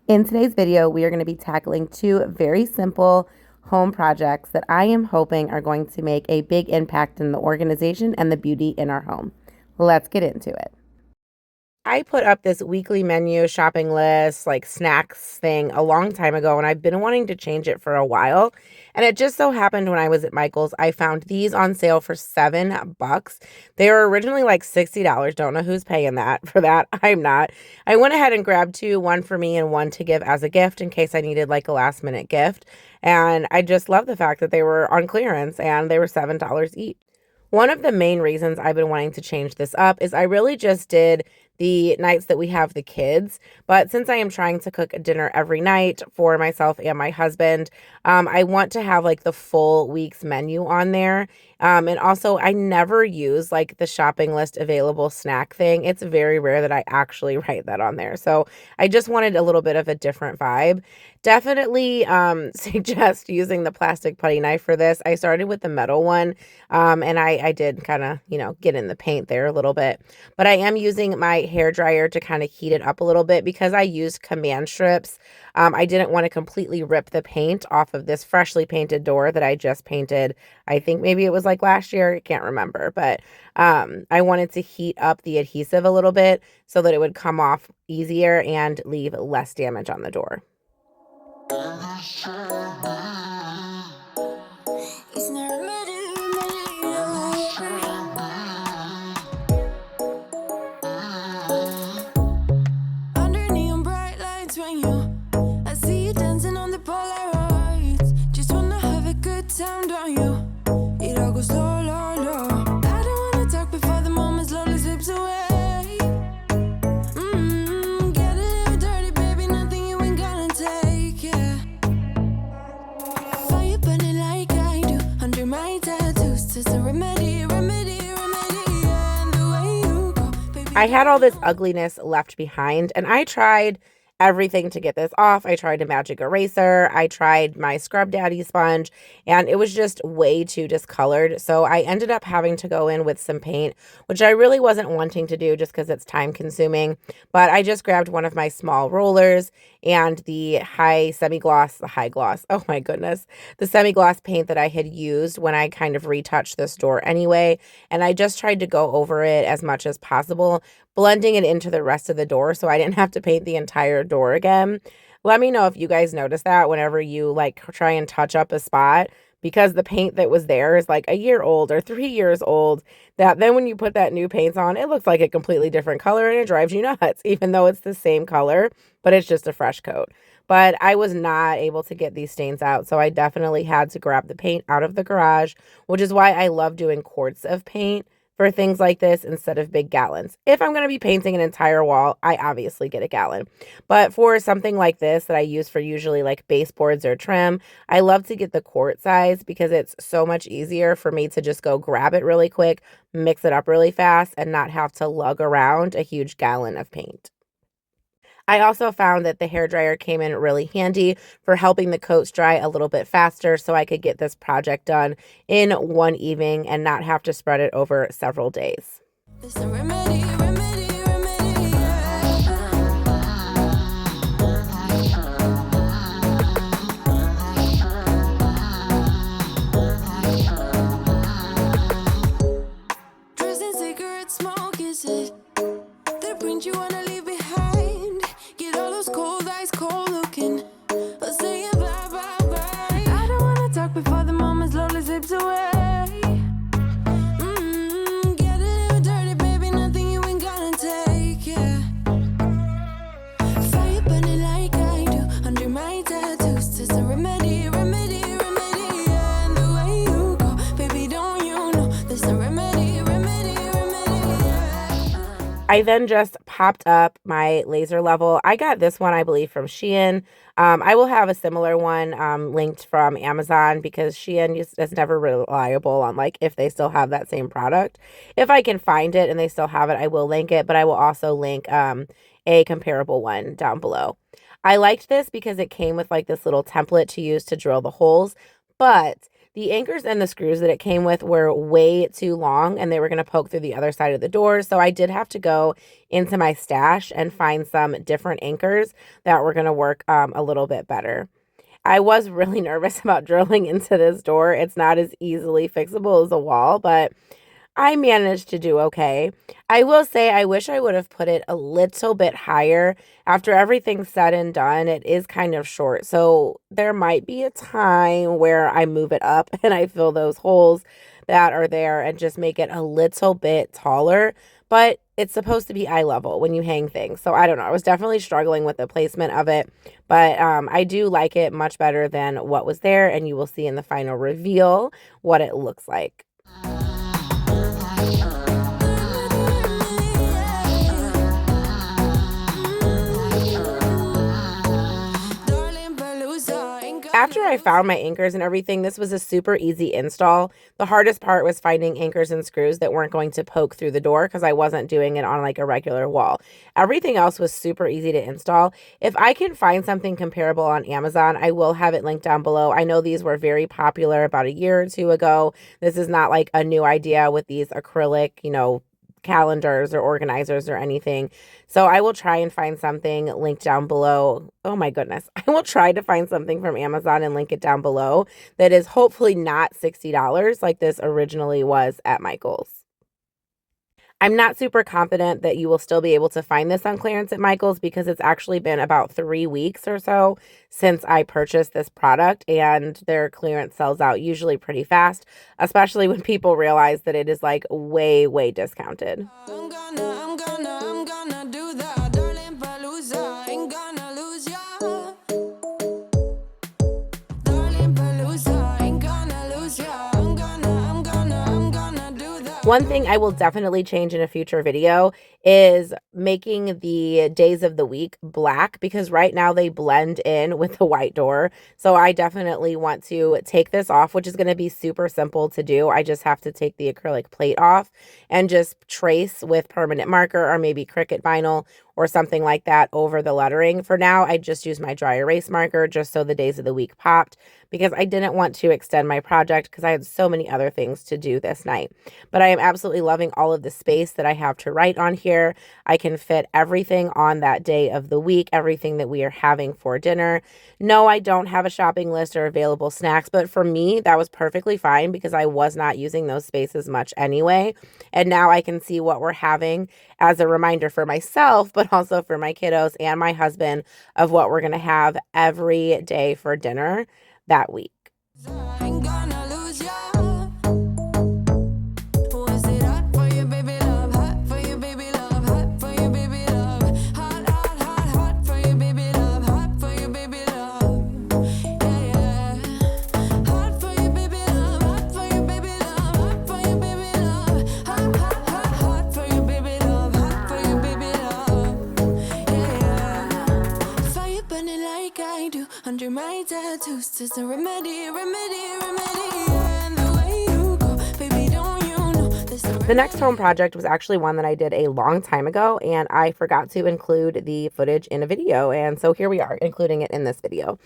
In today's video, we are going to be tackling two very simple home projects that I am hoping are going to make a big impact in the organization and the beauty in our home. Let's get into it. I put up this weekly menu shopping list, like snacks thing a long time ago, and I've been wanting to change it for a while. And it just so happened when I was at Michael's, I found these on sale for $7. They were originally like $60. Don't know who's paying that for that. I'm not. I went ahead and grabbed two, one for me and one to give as a gift in case I needed like a last minute gift. And I just love the fact that they were on clearance and they were $7 each. One of the main reasons I've been wanting to change this up is I really just did the nights that we have the kids. But since I am trying to cook a dinner every night for myself and my husband, I want to have like the full week's menu on there. And also, I never use like the shopping list available snack thing. It's very rare that I actually write that on there. So I just wanted a little bit of a different vibe. Definitely suggest using the plastic putty knife for this. I started with the metal one, and I did kind of, get in the paint there a little bit. But I am using my hair dryer to kind of heat it up a little bit because I used command strips. I didn't want to completely rip the paint off of this freshly painted door that I just painted. I think maybe it was like last year. I can't remember. But I wanted to heat up the adhesive a little bit so that it would come off easier and leave less damage on the door. Sound on you, it all goes low, low, low. I don't wanna talk before the moment slowly slips away. Get a little dirty, baby, nothing you ain't gonna take, yeah. Fire burning like I do, under my tattoos, just a remedy, remedy, remedy, yeah. And the way you go, baby. I had all this ugliness left behind, and I tried everything to get this off. I tried a magic eraser. I tried my Scrub Daddy sponge, and it was just way too discolored. So I ended up having to go in with some paint, which I really wasn't wanting to do just because it's time consuming. But I just grabbed one of my small rollers and the high gloss, oh my goodness, the semi-gloss paint that I had used when I kind of retouched this door anyway. And I just tried to go over it as much as possible, blending it into the rest of the door so I didn't have to paint the entire door again. Let me know if you guys notice that whenever you like try and touch up a spot, because the paint that was there is like a year old or 3 years old, that then when you put that new paint on, it looks like a completely different color and it drives you nuts, even though it's the same color, but it's just a fresh coat. But I was not able to get these stains out, so I definitely had to grab the paint out of the garage, which is why I love doing quarts of paint for things like this instead of big gallons. If I'm going to be painting an entire wall, I obviously get a gallon. But for something like this that I use for usually like baseboards or trim, I love to get the quart size because it's so much easier for me to just go grab it really quick, mix it up really fast, and not have to lug around a huge gallon of paint. I also found that the hairdryer came in really handy for helping the coats dry a little bit faster so I could get this project done in one evening and not have to spread it over several days. It's a remedy, remedy, remedy, yeah. Dressed in cigarette smoke, is it? The print you wanna leave behind. Get all those cold eyes cold looking, but say bye, bye, bye. I don't wanna talk before the moment slowly slips away. Get a little dirty, baby, nothing you ain't gonna take, yeah. Fire burning like I do, under my tattoos, just a remedy, remedy, remedy, yeah. And the way you go, baby, don't you know, there's a remedy, remedy, remedy, yeah. I then just popped up my laser level. I got this one, I believe, from Shein. I will have a similar one linked from Amazon because Shein is never reliable on like if they still have that same product. If I can find it and they still have it, I will link it, but I will also link a comparable one down below. I liked this because it came with like this little template to use to drill the holes, but The anchors and the screws that it came with were way too long and they were going to poke through the other side of the door. So I did have to go into my stash and find some different anchors that were going to work a little bit better. I was really nervous about drilling into this door. It's not as easily fixable as a wall, but I managed to do okay. I will say I wish I would have put it a little bit higher. After everything's said and done, it is kind of short. So there might be a time where I move it up and I fill those holes that are there and just make it a little bit taller. But it's supposed to be eye level when you hang things. So I don't know. I was definitely struggling with the placement of it, but I do like it much better than what was there. And you will see in the final reveal what it looks like. After I found my anchors and everything, this was a super easy install. The hardest part was finding anchors and screws that weren't going to poke through the door because I wasn't doing it on like a regular wall. Everything else was super easy to install. If I can find something comparable on Amazon, I will have it linked down below. I know these were very popular about a year or two ago. This is not like a new idea with these acrylic, calendars or organizers or anything. So I will try and find something linked down below. Oh my goodness. I will try to find something from Amazon and link it down below that is hopefully not $60 like this originally was at Michael's. I'm not super confident that you will still be able to find this on clearance at Michael's because it's actually been about 3 weeks or so since I purchased this product, and their clearance sells out usually pretty fast, especially when people realize that it is like way, way discounted. I'm gonna do that, darling Palooza, ain't gonna lose ya. Darling Palooza, ain't gonna lose ya. I'm gonna do that. One thing I will definitely change in a future video is making the days of the week black because right now they blend in with the white door. So I definitely want to take this off, which is going to be super simple to do. I just have to take the acrylic plate off and just trace with permanent marker or maybe Cricut vinyl or something like that over the lettering. For now, I just use my dry erase marker just so the days of the week popped because I didn't want to extend my project because I had so many other things to do this night. But I am absolutely loving all of the space that I have to write on here. I can fit everything on that day of the week, everything that we are having for dinner. No, I don't have a shopping list or available snacks, but for me, that was perfectly fine because I was not using those spaces much anyway. And now I can see what we're having as a reminder for myself, but also for my kiddos and my husband of what we're going to have every day for dinner that week. Ain't gonna lose ya. Was it hot for you, baby love? Hot for you, baby love. Hot for you, baby love. Hot, hot, hot, hot for you, baby love. Hot for you, baby love. Yeah, yeah. Hot for you, baby love. Hot for you, baby love. Hot for you, baby love. Hot, hot, hot, hot for you, baby love. Hot for you, baby love. Yeah, yeah. Fire burning like I do under my tattoos. Just a remedy. And the way you go, baby, don't you know this The next home project was actually one that I did a long time ago, and I forgot to include the footage in a video, and so here we are, including it in this video.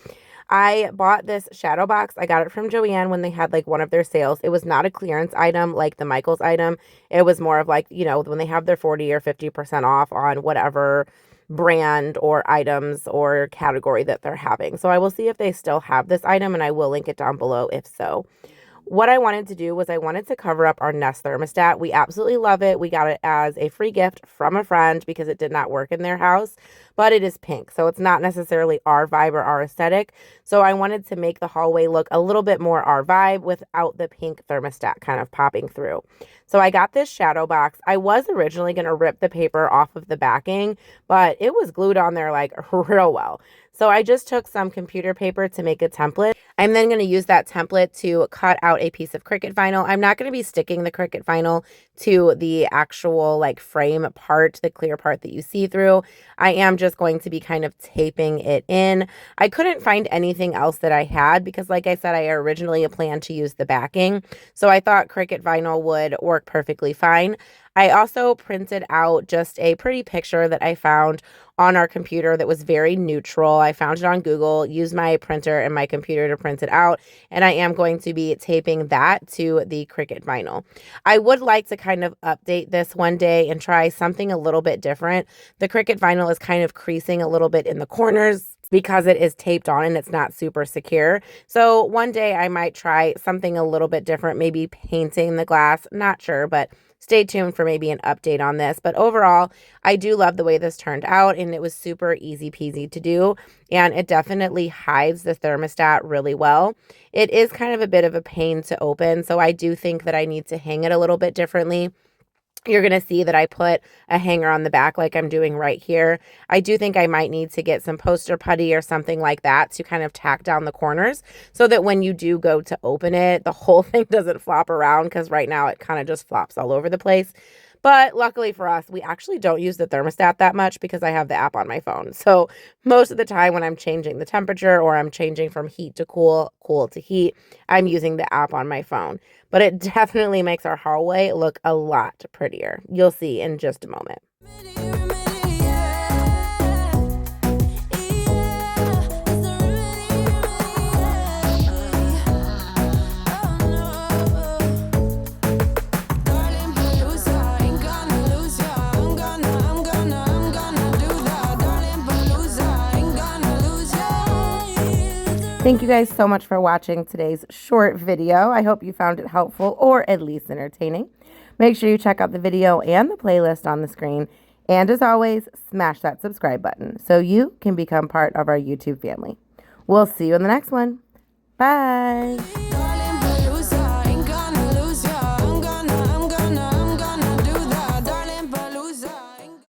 I bought this shadow box. I got it from Joann when they had like one of their sales. It was not a clearance item like the Michaels item. It was more of like, when they have their 40 or 50% off on whatever brand or items or category that they're having. So I will see if they still have this item and I will link it down below if so. What I wanted to do was I wanted to cover up our Nest thermostat. We absolutely love it. We got it as a free gift from a friend because it did not work in their house, but it is pink. So it's not necessarily our vibe or our aesthetic. So I wanted to make the hallway look a little bit more our vibe without the pink thermostat kind of popping through. So I got this shadow box. I was originally going to rip the paper off of the backing, but it was glued on there like real well. So I just took some computer paper to make a template. I'm then going to use that template to cut out a piece of Cricut vinyl. I'm not going to be sticking the Cricut vinyl to the actual like frame part, the clear part that you see through. I am just going to be kind of taping it in. I couldn't find anything else that I had because like I said, I originally planned to use the backing. So I thought Cricut vinyl would work perfectly fine. I also printed out just a pretty picture that I found on our computer that was very neutral. I found it on Google, used my printer and my computer to print it out, and I am going to be taping that to the Cricut vinyl. I would like to kind of update this one day and try something a little bit different. The Cricut vinyl is kind of creasing a little bit in the corners because it is taped on and it's not super secure. So one day I might try something a little bit different, maybe painting the glass, not sure, but stay tuned for maybe an update on this. But overall, I do love the way this turned out, and it was super easy peasy to do, and it definitely hides the thermostat really well. It is kind of a bit of a pain to open, so I do think that I need to hang it a little bit differently. You're going to see that I put a hanger on the back like I'm doing right here. I do think I might need to get some poster putty or something like that to kind of tack down the corners so that when you do go to open it, the whole thing doesn't flop around, because right now it kind of just flops all over the place. But luckily for us, we actually don't use the thermostat that much because I have the app on my phone. So most of the time when I'm changing the temperature or I'm changing from heat to cool, cool to heat, I'm using the app on my phone. But it definitely makes our hallway look a lot prettier. You'll see in just a moment. Thank you guys so much for watching today's short video. I hope you found it helpful or at least entertaining. Make sure you check out the video and the playlist on the screen. And as always, smash that subscribe button so you can become part of our YouTube family. We'll see you in the next one. Bye.